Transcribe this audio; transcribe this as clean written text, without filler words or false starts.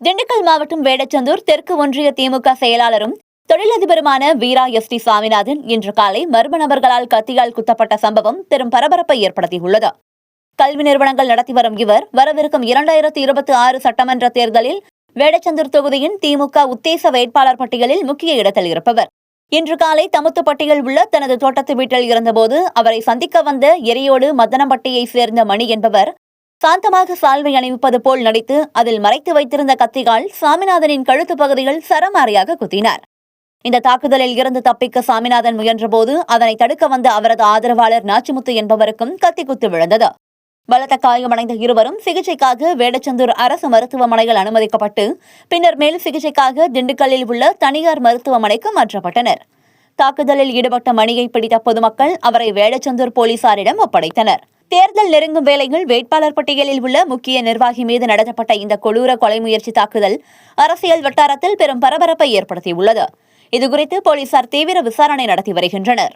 திண்டுக்கல் மாவட்டம் வேடச்சந்தூர் தெற்கு ஒன்றிய திமுக செயலாளரும் தொழிலதிபருமான வீரா எஸ்.டி. சாமிநாதன் இன்று காலை மர்ம நபர்களால் கத்தியால் குத்தப்பட்ட சம்பவம் பெரும் பரபரப்பை ஏற்படுத்தியுள்ளது. கல்வி நிறுவனங்கள் நடத்தி வரும் இவர் வரவிருக்கும் 2026 சட்டமன்ற தேர்தலில் வேடச்சந்தூர் தொகுதியின் திமுக உத்தேச வேட்பாளர் பட்டியலில் முக்கிய இடத்தில் இருப்பவர். இன்று காலை தமுத்துப்பட்டியில் உள்ள தனது தோட்டத்து வீட்டில் இருந்தபோது அவரை சந்திக்க வந்த எரியோடு மதனம்பட்டியை சேர்ந்த மணி என்பவர் சாந்தமாக சால்வை அணிவிப்பது போல் நடித்து அதில் மறைத்து வைத்திருந்த கத்தியால் சாமிநாதனின் கழுத்து பகுதியில் சரமாரியாக குத்தினார். இந்த தாக்குதலில் இருந்து தப்பிக்க சாமிநாதன் முயன்றபோது அதனை தடுக்க வந்த அவரது ஆதரவாளர் நாச்சிமுத்து என்பவருக்கும் கத்தி குத்து விழுந்தது. பலத்த காயமடைந்த இருவரும் சிகிச்சைக்காக வேடச்சந்தூர் அரசு மருத்துவமனையில் அனுமதிக்கப்பட்டு பின்னர் மேல் சிகிச்சைக்காக திண்டுக்கல்லில் உள்ள தனியார் மருத்துவமனைக்கு மாற்றப்பட்டனர். தாக்குதலில் ஈடுபட்ட மணியை பிடித்த பொதுமக்கள் அவரை வேடச்சந்தூர் போலீசாரிடம் ஒப்படைத்தனர். தேர்தல் நெருங்கும் வேளையில் வேட்பாளர் பட்டியலில் உள்ள முக்கிய நிர்வாகி மீது நடத்தப்பட்ட இந்த கொடூர கொலை முயற்சி தாக்குதல் அரசியல் வட்டாரத்தில் பெரும் பரபரப்பை ஏற்படுத்தியுள்ளது. இதுகுறித்து போலீசார் தீவிர விசாரணை நடத்தி வருகின்றனர்.